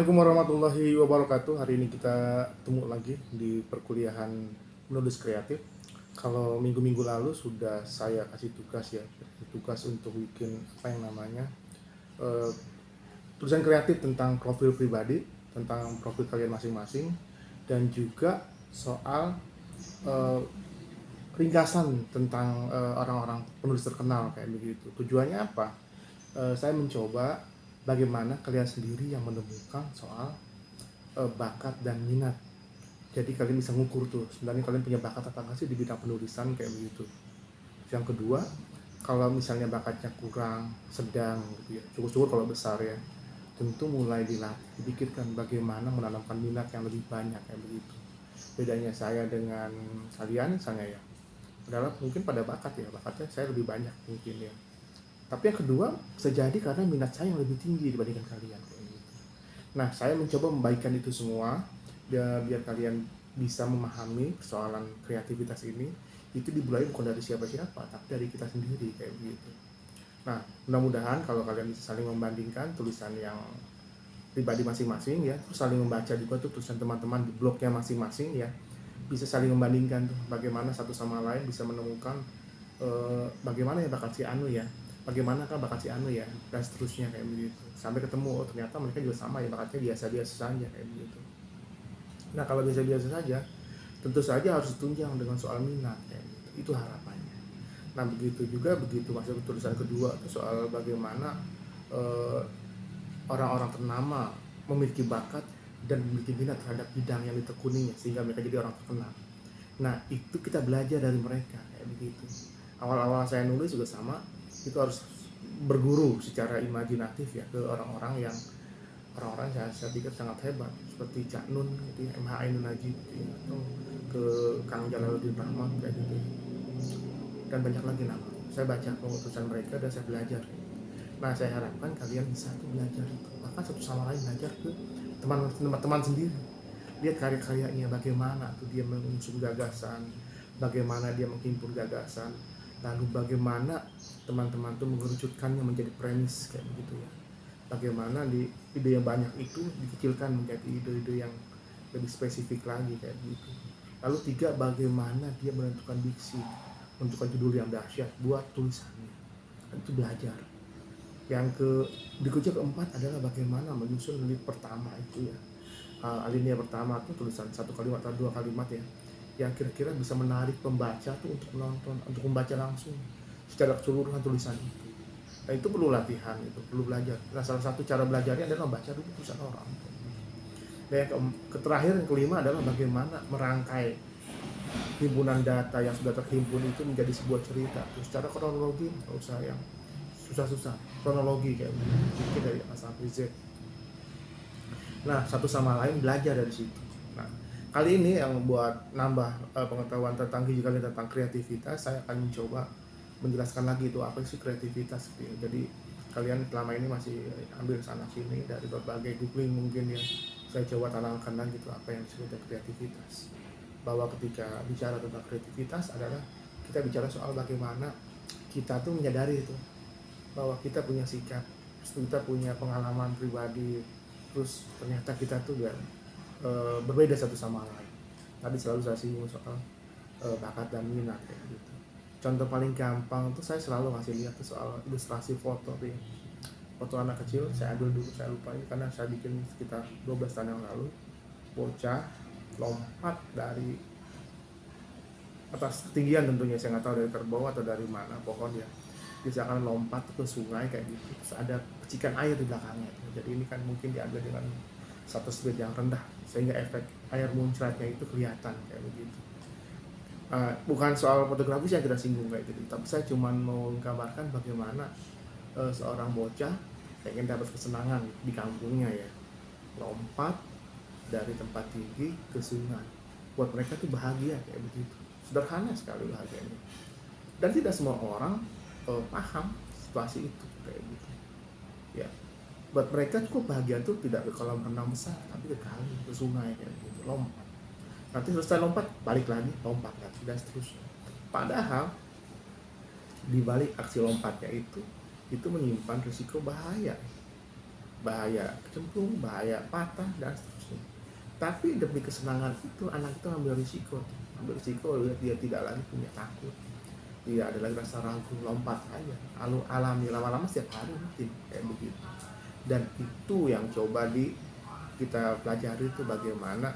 Assalamualaikum warahmatullahi wabarakatuh. Hari ini kita ketemu lagi di perkuliahan menulis kreatif. Kalau minggu-minggu lalu sudah saya kasih tugas untuk bikin apa yang namanya eh, tulisan kreatif tentang profil pribadi, tentang profil kalian masing-masing, dan juga soal eh, ringkasan tentang orang-orang penulis terkenal kayak begitu. Tujuannya apa? Saya mencoba bagaimana kalian sendiri yang menemukan soal bakat dan minat. Jadi kalian bisa ngukur tuh sebenarnya kalian punya bakat apa nggak sih di bidang penulisan kayak begitu. Yang kedua, kalau misalnya bakatnya kurang, sedang gitu ya, syukur-syukur kalau besar ya, tentu mulai dilatih, dipikirkan bagaimana menanamkan minat yang lebih banyak kayak begitu. Bedanya saya dengan kalian misalnya ya, adalah mungkin pada bakat ya, bakatnya saya lebih banyak mungkin ya. Tapi yang kedua, bisa jadi karena minat saya yang lebih tinggi dibandingkan kalian kayak gitu. Nah, saya mencoba membaikkan itu semua biar kalian bisa memahami persoalan kreativitas ini. Itu dimulai bukan dari siapa-siapa, tapi dari kita sendiri kayak begitu. Nah, mudah-mudahan kalau kalian bisa saling membandingkan tulisan yang pribadi masing-masing ya, terus saling membaca juga tuh tulisan teman-teman di blognya masing-masing ya, bisa saling membandingkan tuh bagaimana satu sama lain bisa menemukan bagaimana ya bakat si Anu ya, bagaimana kan bakat si Anu ya, dan seterusnya kayak begitu sampai ketemu oh ternyata mereka juga sama ya bakatnya biasa-biasa saja kayak begitu. Nah kalau biasa-biasa saja tentu saja harus ditunjang dengan soal minat kayak gitu, itu harapannya. Nah begitu juga begitu masuk ke tulisan kedua itu soal bagaimana eh, orang-orang ternama memiliki bakat dan memiliki minat terhadap bidang yang ditekuninya sehingga mereka jadi orang terkenal. Nah itu kita belajar dari mereka kayak begitu. Awal-awal saya nulis juga sama, itu harus berguru secara imajinatif ya ke orang-orang yang saya pikir sangat hebat seperti Cak Nun gitu ya, MH Ainun Najib gitu ya, atau ke Kang Jalaluddin Rahmat kayak gitu ya. Dan banyak lagi nama. Saya baca pengutusan mereka dan saya belajar. Nah saya harapkan kalian bisa tuh belajar itu, bahkan satu sama lain belajar ke teman-teman sendiri. Lihat karya-karyanya bagaimana tuh dia mengusung gagasan, bagaimana dia menghimpun gagasan, lalu bagaimana teman-teman tuh mengerucutkannya menjadi premis kayak begitu ya. Bagaimana di ide yang banyak itu dikecilkan menjadi ide-ide yang lebih spesifik lagi kayak begitu. Lalu tiga, bagaimana dia menentukan diksi, menentukan judul yang dahsyat buat tulisannya. Itu belajar. Yang berikutnya keempat adalah bagaimana menyusun lirik pertama itu ya. Alinea pertama tuh tulisan satu kalimat atau dua kalimat ya, yang kira-kira bisa menarik pembaca tuh untuk menonton, untuk membaca langsung secara keseluruhan tulisan itu. Nah itu perlu latihan, itu perlu belajar. Nah salah satu cara belajarnya adalah membaca dulu tulisan orang. Dan yang terakhir yang kelima adalah bagaimana merangkai himpunan data yang sudah terhimpun itu menjadi sebuah cerita. Terus secara kronologi, nggak usah yang susah-susah, kronologi kayak mungkin dari A sampai Z. Nah satu sama lain belajar dari situ. Nah kali ini yang buat nambah pengetahuan tentang kalian tentang kreativitas, saya akan mencoba menjelaskan lagi itu apa sih kreativitas gitu ya. Jadi kalian selama ini masih ambil sana sini dari berbagai googling mungkin ya, saya coba tanamkan lagi itu apa yang disebut kreativitas, bahwa ketika bicara tentang kreativitas adalah kita bicara soal bagaimana kita tuh menyadari itu bahwa kita punya sikap, kita punya pengalaman pribadi, terus ternyata kita tuh gak berbeda satu sama lain. Tadi selalu saya singgung soal bakat dan minat kayak gitu. Contoh paling gampang tuh saya selalu ngasih lihat tuh soal ilustrasi foto tuh ya. Foto anak kecil, saya ambil dulu, saya lupa ini karena saya bikin sekitar 12 tahun yang lalu. Bocah lompat dari atas ketinggian tentunya, saya nggak tahu dari kerbau atau dari mana pokoknya dia akan lompat ke sungai kayak gitu, terus ada percikan air di belakangnya. Jadi ini kan mungkin diambil dengan satu speed yang rendah sehingga efek air muncratnya itu kelihatan kayak begitu. Bukan soal fotografis yang kita singgung kayak gitu, tapi saya cuma mau menggambarkan bagaimana seorang bocah pengen dapat kesenangan di kampungnya ya, lompat dari tempat tinggi ke sungai. Buat mereka tuh bahagia kayak begitu, sederhana sekali bahagianya, dan tidak semua orang paham situasi itu kayak gitu ya. Buat mereka cukup bahagia tuh tidak ke kolam renang besar, tapi ke kali, ke sungai kayak gitu, lompat. Nanti selesai lompat balik lagi, lompat lagi dan seterusnya. Padahal di balik aksi lompatnya itu menyimpan risiko bahaya. bahaya cemplung, bahaya patah dan seterusnya. Tapi demi kesenangan itu anak itu ambil risiko dia tidak lagi punya takut, tidak ada lagi rasa ragu, lompat aja, lalu alami, lama-lama setiap hari rutin kayak begitu. Dan itu yang coba kita pelajari itu bagaimana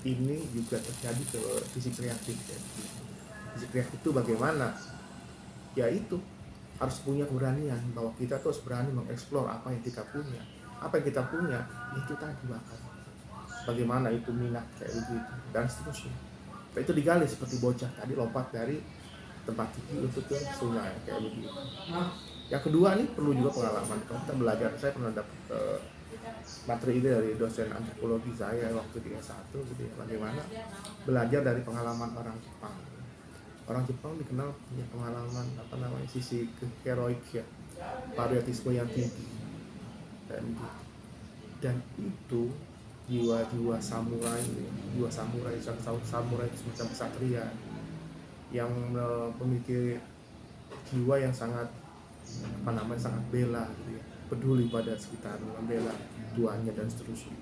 ini juga terjadi ke sisi kreatif kayak begitu. Sisi kreatif itu bagaimana? Yaitu harus punya keberanian, bahwa kita tuh harus berani mengeksplor apa yang kita punya. Apa yang kita punya itu tadi bakat, bagaimana itu minat kayak begitu dan seterusnya. Nah, itu digali seperti bocah tadi lompat dari tempat tinggi untuk ke sungai kayak begitu. Yang kedua nih perlu juga pengalaman. Kalau kita belajar, saya pernah dapat materi ini dari dosen antropologi saya waktu di S1 gitu ya, bagaimana belajar dari pengalaman orang Jepang. Orang Jepang dikenal punya pengalaman sisi heroik ya, patriotisme yang tinggi dan itu jiwa samurai itu semacam kesatria yang memiliki jiwa yang sangat sangat bela gitu ya, peduli pada sekitar, membela tuannya dan seterusnya.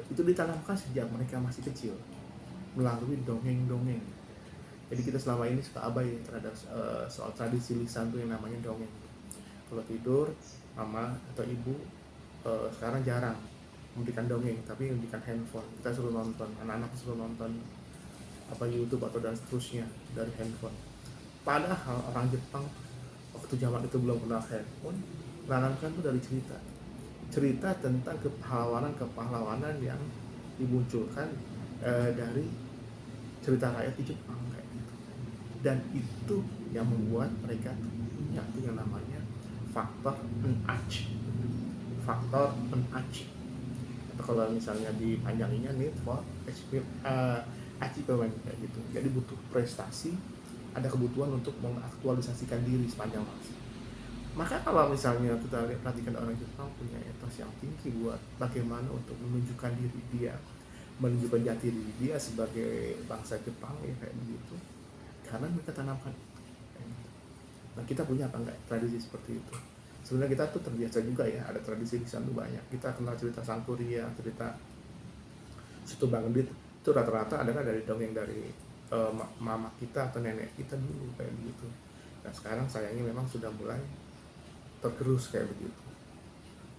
Itu ditanamkan sejak mereka masih kecil melalui dongeng-dongeng. Jadi kita selama ini suka abai terhadap soal tradisi lisan tuh yang namanya dongeng. Kalau tidur, mama atau ibu sekarang jarang memberikan dongeng, tapi memberikan handphone. Kita suruh nonton, anak-anak suruh nonton YouTube atau dan seterusnya dari handphone. Padahal orang Jepang waktu zaman itu belum kenal handphone, menanamkan itu dari cerita tentang kepahlawanan yang dimunculkan dari cerita rakyat di Jepang kayak gitu. Dan itu yang membuat mereka punya yang namanya faktor N-Achi, atau kalau misalnya dipanjanginnya need for achievement kayak gitu. Jadi butuh prestasi, ada kebutuhan untuk mengaktualisasikan diri sepanjang masa. Maka kalau misalnya kita perhatikan orang Jepang punya etos yang tinggi buat bagaimana untuk menunjukkan diri dia, menunjukkan jati diri dia sebagai bangsa Jepang ya kayak begitu, karena mereka tanamkan. Nah, kita punya apa enggak tradisi seperti itu? Sebenarnya kita tuh terbiasa juga ya, ada tradisi di sana banyak. Kita kenal cerita Sangkuriang, cerita Situ Bangdit, itu rata-rata adalah dari dongeng dari mama kita atau nenek kita dulu kayak begitu. Nah sekarang sayangnya memang sudah mulai tergerus kayak begitu.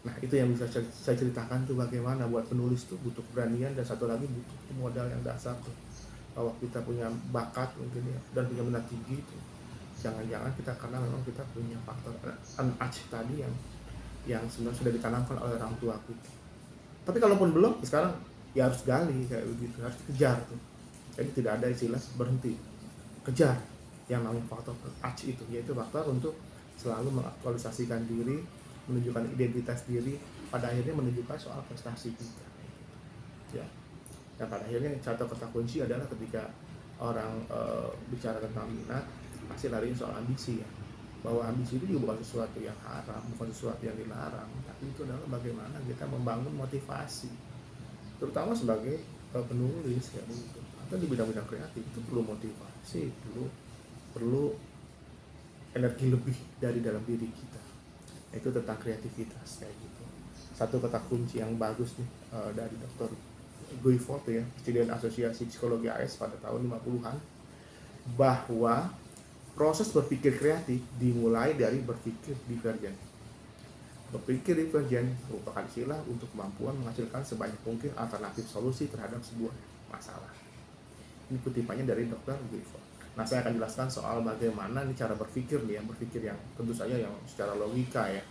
Nah itu yang bisa saya ceritakan tuh, bagaimana buat penulis tuh butuh keberanian, dan satu lagi butuh modal yang dasar tuh, bahwa kita punya bakat mungkin ya, dan punya minat tinggi tuh. Jangan-jangan kita karena memang kita punya faktor N-Achi tadi yang sebenarnya sudah ditanamkan oleh orang tua kita. Tapi kalaupun belum, sekarang ya harus gali kayak begitu, harus dikejar tuh. Jadi tidak ada istilah berhenti, kejar yang namanya faktor N-Achi itu, yaitu faktor untuk selalu mengaktualisasikan diri, menunjukkan identitas diri, pada akhirnya menunjukkan soal prestasi kita ya. Dan pada akhirnya satu kata kunci adalah ketika orang bicara tentang minat, pasti lari soal ambisi ya, bahwa ambisi itu juga bukan sesuatu yang haram, bukan sesuatu yang dilarang, tapi itu adalah bagaimana kita membangun motivasi, terutama sebagai penulis ya begitu, atau di bidang-bidang kreatif itu perlu motivasi, perlu energi lebih dari dalam diri kita. Itu tentang kreativitas kayak gitu. Satu kata kunci yang bagus nih dari Dr. Guilford ya, Presiden Asosiasi Psikologi AS pada tahun 50-an, bahwa proses berpikir kreatif dimulai dari berpikir divergen. Berpikir divergen merupakan istilah untuk kemampuan menghasilkan sebanyak mungkin alternatif solusi terhadap sebuah masalah. Ini kutipannya dari Dr. Guilford. Nah, saya akan jelaskan soal bagaimana nih cara berpikir nih, yang berpikir yang tentu saja yang secara logika ya.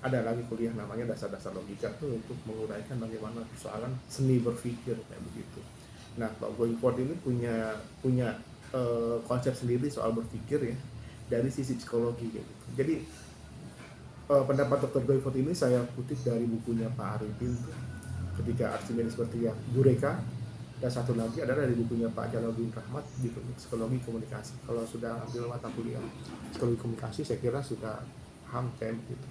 Ada lagi kuliah namanya dasar-dasar logika tuh untuk menguraikan bagaimana persoalan seni berpikir kayak begitu. Nah, Pak Guilford ini punya konsep sendiri soal berpikir ya dari sisi psikologi gitu. Jadi pendapat Dr. Guilford ini saya kutip dari bukunya Pak Arifin ketika Archimedes berteriak Eureka, dan satu lagi adalah dari bukunya Pak Jalaluddin Rahmat di Psikologi Komunikasi. Kalau sudah ambil mata kuliah Psikologi Komunikasi saya kira sudah paham kayak begitu.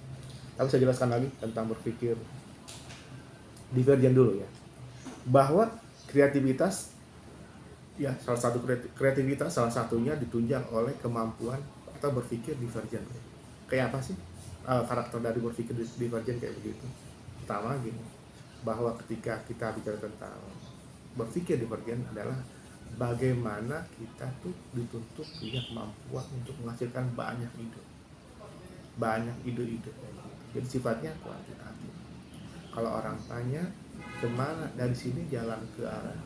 Tapi saya jelaskan lagi tentang berpikir divergen dulu ya, bahwa kreativitas ya, salah satu kreativitas salah satunya ditunjang oleh kemampuan atau berpikir divergen. Kayak apa sih? karakter dari berpikir divergen kayak begitu. Pertama gini, bahwa ketika kita bicara tentang berpikir divergen adalah bagaimana kita tuh dituntut punya kemampuan untuk menghasilkan banyak ide-ide. Jadi sifatnya kuantitatif. Kalau orang tanya kemana dari sini jalan ke arah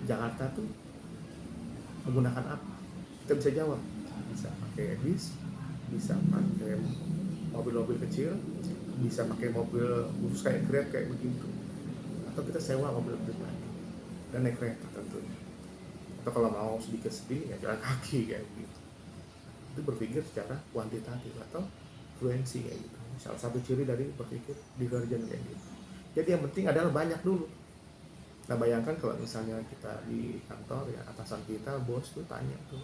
Jakarta tuh menggunakan apa, kita bisa jawab, bisa pakai bis, bisa pakai mobil-mobil kecil, bisa pakai mobil khusus kayak Grab kayak begitu, atau kita sewa mobil pribadi dan naik kereta tentunya, atau kalau mau sedikit sepi ya jalan kaki kayak begitu. Itu berpikir secara kuantitatif atau fluensi kayak gitu. Salah satu ciri dari berpikir divergen kayak gitu. Jadi yang penting adalah banyak dulu. Nah bayangkan kalau misalnya kita di kantor ya, atasan kita, bos tuh tanya tuh,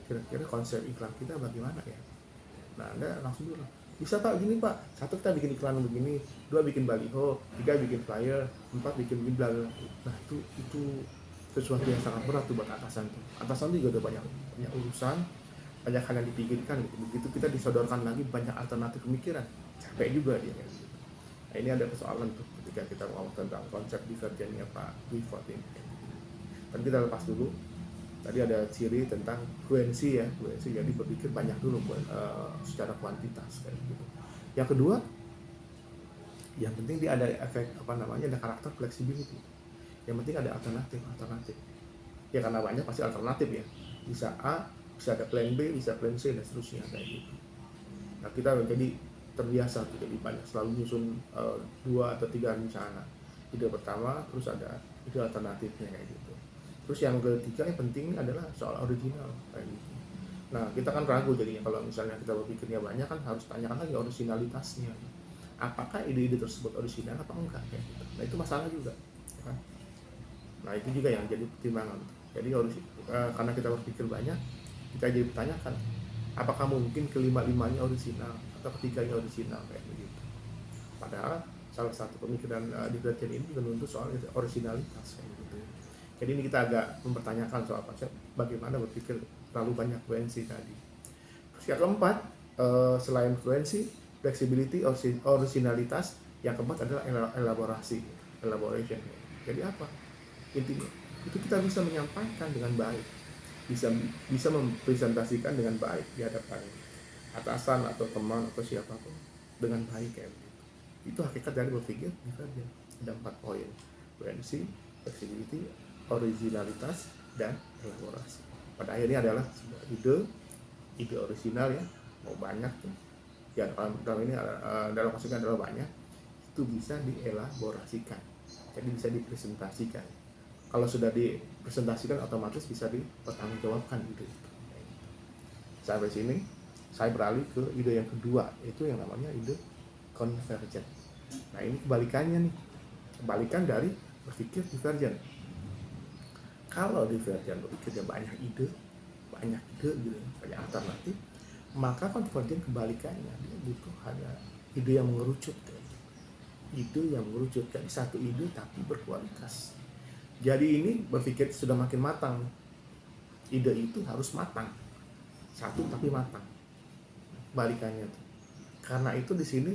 kira-kira konsep iklan kita bagaimana ya. Nah Anda langsung dulu, bisa Pak gini Pak, 1 kita bikin iklan begini, 2 bikin baliho, 3 bikin flyer, 4 bikin bla. Nah itu sesuatu yang sangat berat tuh buat atasan tuh. Atasan tuh juga udah banyak urusan, banyak hal yang dipikirkan gitu. Begitu kita disodorkan lagi banyak alternatif pemikiran, capek juga dia kan. Nah ini ada persoalan tuh ketika kita ngomong tentang konsep divergennya Pak Wilford ini. Dan kita lepas dulu. Tadi ada ciri tentang fluensi ya, fluensi jadi berpikir banyak dulu secara kuantitas kayak gitu. Yang kedua, yang penting dia ada efek ada karakter flexibility. Yang penting ada alternatif. Ya karena banyak pasti alternatif ya. Bisa A, bisa ada plan B, bisa plan C dan seterusnya kayak gitu. Nah kita menjadi terbiasa tuh jadi banyak selalu nyusun 2 atau 3 rencana. Ide pertama, terus ada ide alternatifnya kayak gitu. Terus yang ketiga yang penting adalah soal original kayak gitu. Nah kita kan ragu jadinya kalau misalnya kita berpikirnya banyak kan harus tanyakan lagi originalitasnya. Apakah ide-ide tersebut original atau enggak kayak gitu. Nah itu masalah juga kan. Nah itu juga yang jadi pertimbangan. Jadi karena kita berpikir banyak, kita jadi bertanyakan apakah mungkin kelima-limanya original atau ketiganya original kayak begitu. Padahal salah satu pemikiran divergen ini juga menuntut soal originalitas kayak gitu. Jadi ini kita agak mempertanyakan soal konsep bagaimana berpikir terlalu banyak fluensi tadi. Terus yang keempat, selain fluensi, flexibility, originalitas, yang keempat adalah elaboration. Jadi apa? Intinya itu kita bisa menyampaikan dengan baik, bisa mempresentasikan dengan baik di hadapan atasan atau teman atau siapapun dengan baik kayak begitu. Itu hakikat dari berpikir divergen. Ada 4 poin: fluensi, flexibility, originalitas, dan elaborasi. Pada akhirnya adalah sebuah ide original ya, mau banyak tuh ya, dalam ini dalam maksudnya adalah banyak, itu bisa dielaborasikan, jadi bisa dipresentasikan. Kalau sudah dipresentasikan otomatis bisa dipertanggungjawabkan ide itu. Sampai sini saya beralih ke ide yang kedua, itu yang namanya ide konvergen. Nah ini kebalikannya nih, kebalikan dari berpikir divergen. Kalau divergen berpikirnya banyak ide gitu, banyak alternatif, maka konvergen kebalikannya, dia butuh hanya ide yang mengerucut, jadi satu ide tapi berkualitas. Jadi ini berpikir sudah makin matang, ide itu harus matang, satu tapi matang, balikannya tuh. Karena itu di sini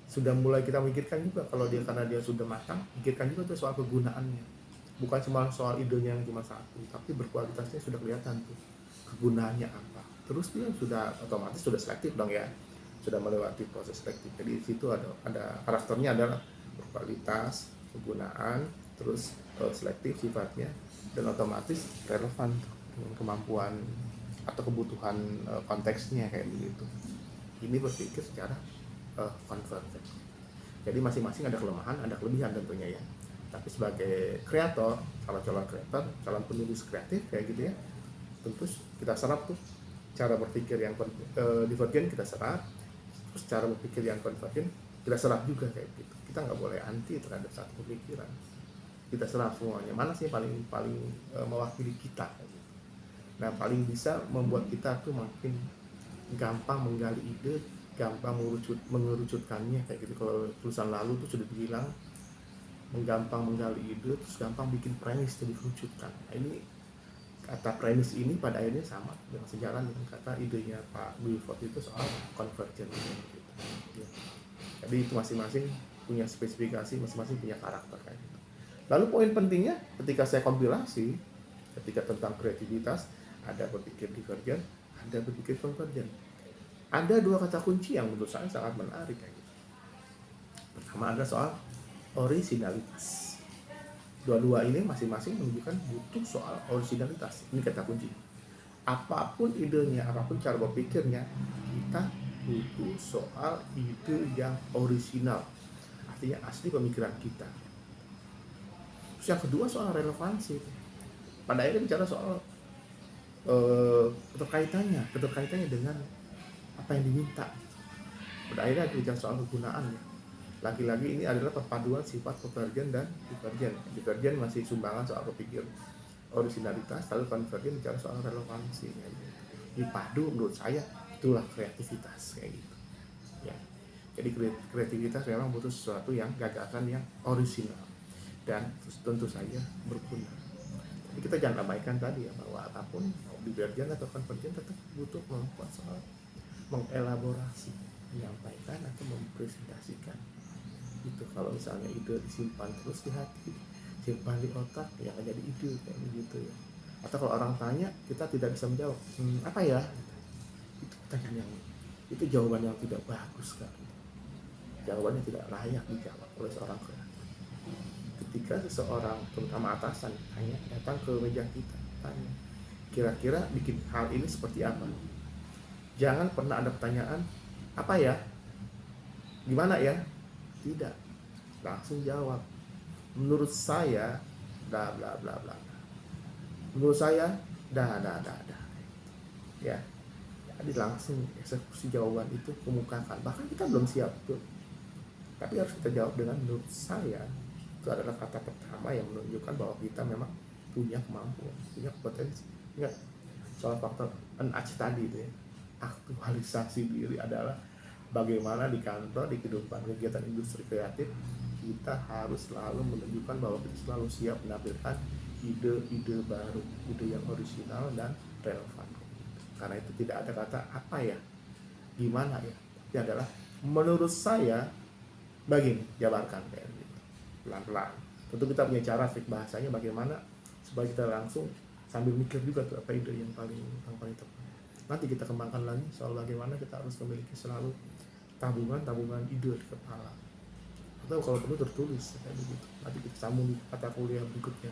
sudah mulai kita mikirkan juga karena dia sudah matang, pikirkan juga tuh soal kegunaannya, bukan cuma soal idenya yang cuma satu, tapi berkualitasnya sudah kelihatan tuh kegunaannya apa. Terus dia sudah otomatis sudah selektif dong ya, sudah melewati proses selektif. Jadi di situ ada karakternya adalah berkualitas, kegunaan, terus selektif sifatnya, dan otomatis relevan dengan kemampuan atau kebutuhan konteksnya kayak begitu. Ini berpikir secara konvergen. Jadi masing-masing ada kelemahan, ada kelebihan tentunya ya. Tapi sebagai kreator, calon kreator, calon penulis kreatif kayak gitu ya, tentu kita serap tuh cara berpikir yang divergen, kita serap, terus cara berpikir yang konvergen kita serap juga kayak gitu. Kita nggak boleh anti terhadap satu pemikiran, kita serap semuanya. Mana sih yang paling mewakili kita gitu. Nah paling bisa membuat kita tuh makin gampang menggali ide, gampang mengerucutkannya kayak gitu. Kalau tulisan lalu tuh sudah dibilang menggampang menggali ide, terus gampang bikin premis itu dikerucutkan. Nah ini kata premis ini pada akhirnya sama dengan sejalan dengan kata idenya Pak Wilford itu soal konvergen gitu. Jadi itu masing-masing punya spesifikasi, masing-masing punya karakter kayak gitu. Lalu poin pentingnya ketika saya kompilasi, ketika tentang kreativitas, ada berpikir divergen, ada berpikir konvergen. Ada dua kata kunci yang menurut saya sangat menarik kayak gitu. Pertama ada soal originalitas. Dua-dua ini masing-masing menunjukkan butuh soal originalitas. Ini kata kunci. Apapun idenya, apapun cara berpikirnya, kita butuh soal ide yang original. Artinya asli pemikiran kita. Terus yang kedua soal relevansi. Pada akhirnya bicara soal keterkaitannya dengan apa yang diminta. Pada akhirnya bicara soal kegunaan. Lagi-lagi ini adalah perpaduan sifat konvergen dan divergen. Divergen masih sumbangan soal berpikir originalitas, lalu konvergen bicara soal relevansi. Dipadu menurut saya itulah kreativitas kayak gitu. Ya. Jadi kreativitas memang butuh sesuatu yang gagasan yang original dan tentu saja berguna. Tapi kita jangan abaikan tadi ya, bahwa apapun mau divergen atau konvergen tetap butuh membuat soal mengelaborasi, menyampaikan atau mempresentasikan. Itu kalau misalnya ide disimpan terus di hati, simpan di otak, ya akan jadi ide kayak begitu ya. Atau kalau orang tanya kita tidak bisa menjawab, apa ya? Itu pertanyaan yang itu jawaban yang tidak bagus kan. Jawabannya tidak layak dijawab oleh seorang kreatif. Ketika seseorang, terutama atasan, datang ke meja kita, tanya, kira-kira bikin hal ini seperti apa? Jangan pernah ada pertanyaan, apa ya? Gimana ya? Tidak, langsung jawab. Menurut saya, bla bla bla bla. Menurut saya, dah. Ya, jadi langsung eksekusi jawaban itu kemukakan. Bahkan kita belum siap tuh, tapi harus kita jawab dengan menurut saya. Itu adalah kata pertama yang menunjukkan bahwa kita memang punya kemampuan, punya potensi. Ingat soal faktor NAC tadi itu ya. Aktualisasi diri adalah bagaimana di kantor, di kehidupan kegiatan industri kreatif, kita harus selalu menunjukkan bahwa kita selalu siap menampilkan ide-ide baru, ide yang original dan relevan. Karena itu tidak ada kata apa ya, gimana ya, tapi adalah menurut saya begini, jabarkan kayak gitu, pelan-pelan. Tentu kita punya cara trik bahasanya bagaimana supaya kita langsung sambil mikir juga tuh apa ide yang paling tepat. Nanti kita kembangkan lagi soal bagaimana kita harus memiliki selalu tabungan ide di kepala, atau kalau perlu tertulis kayak begitu. Nanti kita sambung di mata kuliah berikutnya,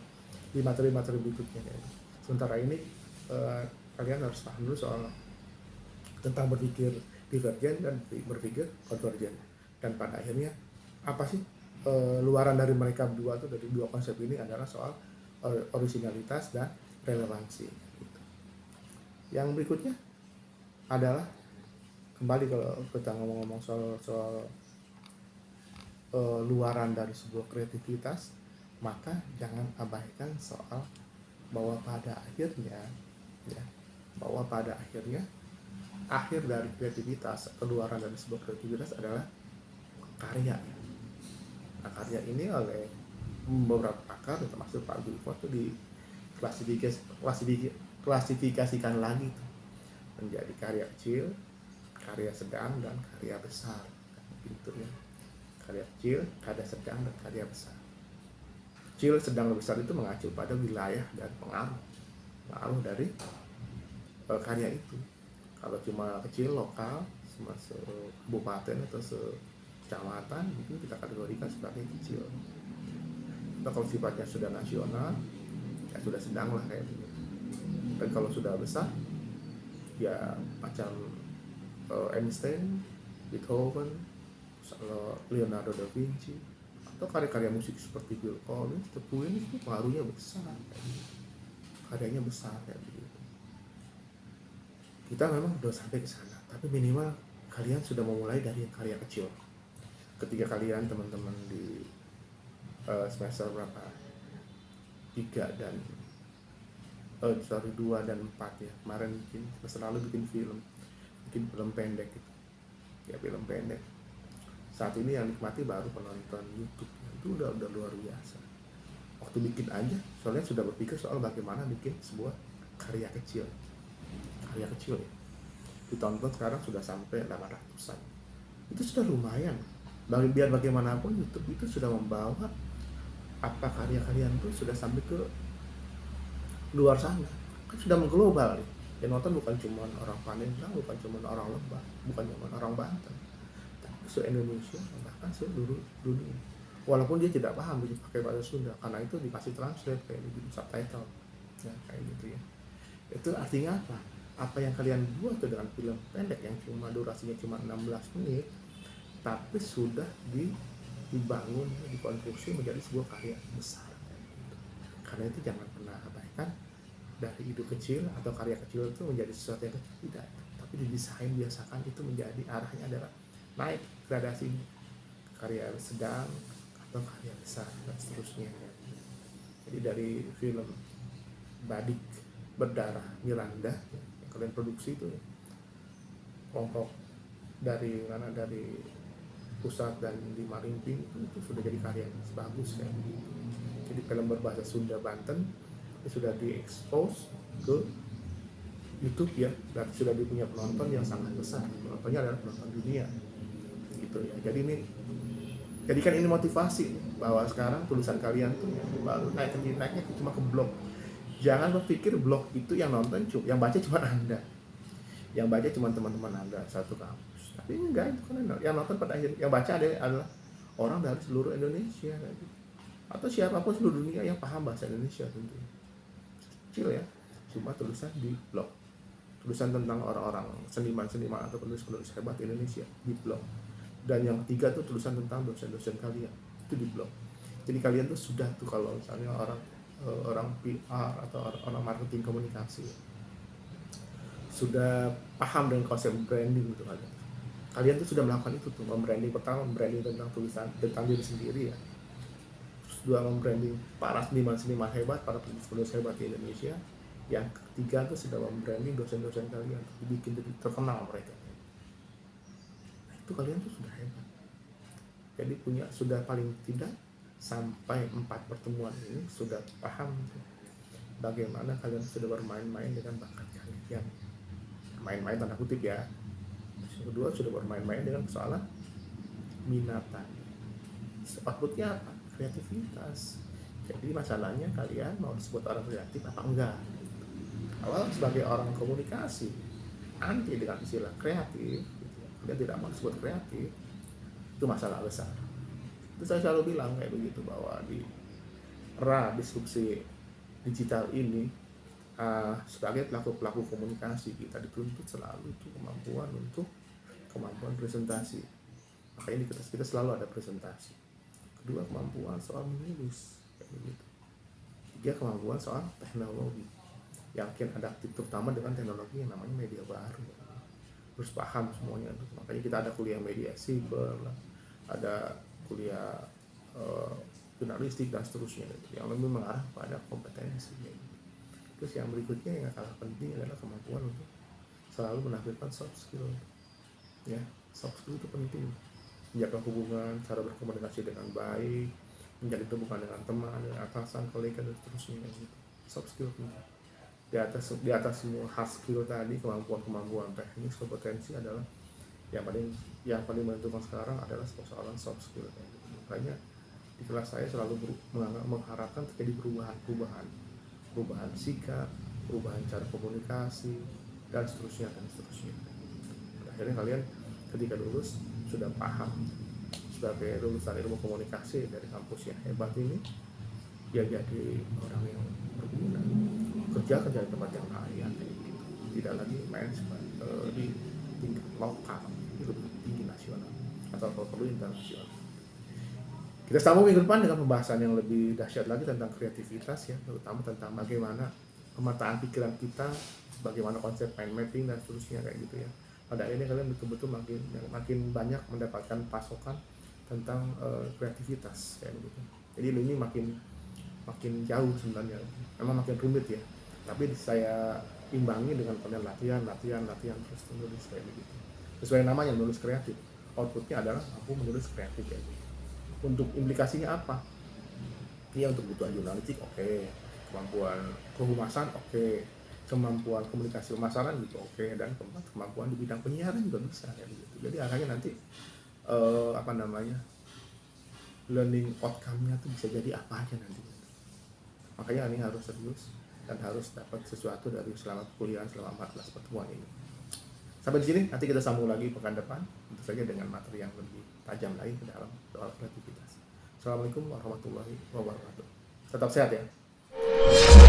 di materi-materi berikutnya kayak gitu. Sementara ini kalian harus paham dulu soal tentang berpikir divergen dan berpikir konvergen, dan pada akhirnya apa sih luaran dari mereka berdua tuh, dari dua konsep ini adalah soal originalitas dan relevansi gitu. Yang berikutnya adalah kembali kalau kita ngomong-ngomong soal luaran dari sebuah kreativitas, maka jangan abaikan soal bahwa pada akhirnya akhir dari kreativitas, keluaran dari sebuah kreativitas adalah karya. Nah, karya ini oleh beberapa pakar termasuk Pak Gulford itu diklasifikasikan lagi tuh, menjadi karya kecil, karya sedang, dan karya besar gitu ya. Karya kecil, karya sedang, dan karya besar. Kecil, sedang, dan besar itu mengacu pada wilayah dan pengaruh dari karya itu. Kalau cuma kecil, lokal, cuma se-kabupaten atau se-kecamatan, mungkin kita kategorikan sebagai kecil. Atau kalau sifatnya sudah nasional, ya sudah sedang lah kayak gitu. Dan kalau sudah besar, ya macam Einstein, Beethoven, Leonardo da Vinci, atau karya-karya musik seperti Phil Collins, The Queen, itu pengaruhnya besar kayak gitu. Karyanya besar kayak begitu. Kita memang udah sampai ke sana, tapi minimal kalian sudah memulai dari karya kecil. Ketika kalian teman-teman di semester berapa, 3 dan 2 dan 4 ya, kemarin selalu bikin film pendek gitu ya, film pendek. Saat ini yang nikmati baru penonton YouTube, itu udah luar biasa. Waktu bikin aja soalnya sudah berpikir soal bagaimana bikin sebuah karya kecil ya, ditonton sekarang sudah sampai 800-an. Itu sudah lumayan Biar bagaimanapun YouTube itu sudah membawa apa karya kalian tuh sudah sampai ke luar sana, kan sudah mengglobal nih. Yang nonton bukan cuma orang Palembang, bukan cuma orang Lebak, bukan cuma orang Banten, tapi se-Indonesia, bahkan seluruh dunia. Walaupun dia tidak paham dia pakai bahasa Sunda, karena itu dikasih translate kayak gitu, subtitle, ya kayak gitu ya. Itu artinya apa? Apa yang kalian buat tuh dengan film pendek yang cuma durasinya cuma 16 menit, tapi sudah dibangun, dikonstruksi menjadi sebuah karya besar. Karena itu jangan pernah abaikan dari ide kecil atau karya kecil itu menjadi sesuatu yang kecil, tidak, tapi didesain, biasakan itu menjadi arahnya adalah naik gradasi karya sedang atau karya besar dan seterusnya. Jadi dari film Badik Berdarah Miranda yang kalian produksi itu kelompok dari mana, dari pusat dan di Marimping itu sudah jadi karya yang bagus kayak begitu. Jadi film berbahasa Sunda Banten itu sudah diekspos ke YouTube ya, dan sudah punya penonton yang sangat besar. Penontonnya adalah penonton dunia gitu ya. Jadi ini, jadikan ini motivasi bahwa sekarang tulisan kalian tuh baru naiknya cuma ke blog. Jangan berpikir blog itu yang nonton yang baca cuma Anda, yang baca cuma teman-teman Anda satu kampus. Tapi enggak, itu kan yang nonton pada akhir yang baca adalah orang dari seluruh Indonesia gitu. Atau siapapun seluruh dunia yang paham bahasa Indonesia tentunya. Kecil ya, cuma tulisan di blog, tulisan tentang orang-orang seniman-seniman atau penulis-penulis hebat Indonesia di blog. Dan yang ketiga tuh tulisan tentang dosen-dosen kalian itu di blog. Jadi kalian tuh sudah tuh, kalau misalnya orang PR atau orang marketing komunikasi sudah paham dengan konsep branding gitu kan. Kalian tuh sudah melakukan itu tuh, membranding. Pertama membranding tentang tulisan tentang diri sendiri ya. Terus dua, membranding para seniman-seniman hebat, para penulis hebat di Indonesia. Yang ketiga tuh sudah membranding dosen-dosen kalian, dibikin jadi terkenal mereka. Nah, itu kalian tuh sudah hebat. Jadi sudah paling tidak sampai 4 pertemuan ini sudah paham tuh, bagaimana kalian sudah bermain-main dengan bakat kalian. Main-main tanda kutip ya. Yang kedua, sudah bermain-main dengan persoalan minatan. Outputnya apa? Kreativitas. Jadi masalahnya kalian mau disebut orang kreatif apa enggak? Kalau sebagai orang komunikasi anti dengan istilah kreatif, dia tidak mau disebut kreatif, itu masalah besar. Itu saya selalu bilang kayak begitu, bahwa di era disrupsi digital ini, sebagai pelaku komunikasi kita dituntut selalu itu kemampuan presentasi. Makanya kita selalu ada presentasi. Kedua, kemampuan soal menulis kayak begitu. Tiga, kemampuan soal teknologi, yakin adaptif terutama dengan teknologi yang namanya media baru. Terus paham semuanya. Makanya kita ada kuliah media siber, ada kuliah jurnalistik dan seterusnya yang lebih mengarah pada kompetensi. Terus yang berikutnya yang kalah penting adalah kemampuan untuk selalu menampilkan soft skill. Ya, soft skill itu penting. Menjaga hubungan, cara berkomunikasi dengan baik, menjadi hubungan dengan teman, dengan atasan, kolega dan seterusnya gitu. Soft skill penting. Di atas semua hard skill tadi, kemampuan teknis, kompetensi adalah yang paling menentukan sekarang adalah persoalan soft skill. Makanya di kelas saya selalu mengharapkan terjadi perubahan sikap, perubahan cara komunikasi dan seterusnya. Akhirnya kalian ketika lulus sudah paham, sebagai lulusan ilmu komunikasi dari kampus yang hebat ini, ya jadi orang yang berguna, kerja di tempat yang layak, tidak lagi main di tingkat lokal, itu tinggi nasional atau perlu internasional. Kita sambung minggu depan dengan pembahasan yang lebih dahsyat lagi tentang kreativitas ya, terutama tentang bagaimana pemetaan pikiran kita, bagaimana konsep mind mapping dan seterusnya kayak gitu ya. Pada akhirnya kalian betul-betul makin banyak mendapatkan pasokan tentang kreativitas kayak gitu. Jadi ini makin jauh sebenarnya, memang makin rumit ya. Tapi saya imbangi dengan kalian latihan terus menulis kayak begitu. Sesuai namanya, menulis kreatif. Outputnya adalah aku menulis kreatif kayak gitu. Untuk implikasinya apa? Ya untuk kebutuhan jurnalistik oke, kemampuan kehumasan oke, kemampuan komunikasi pemasaran juga oke, dan kemampuan di bidang penyiaran juga bisa kayak gitu. Jadi akhirnya nanti apa namanya, learning outcome-nya tuh bisa jadi apa aja nanti. Makanya ini harus serius dan harus dapat sesuatu dari selama kuliah, selama 14 pertemuan ini. Sampai di sini, nanti kita sambung lagi pekan depan, tentu saja dengan materi yang lebih tajam lagi ke dalam soal kreativitas. Assalamualaikum warahmatullahi wabarakatuh. Tetap sehat ya.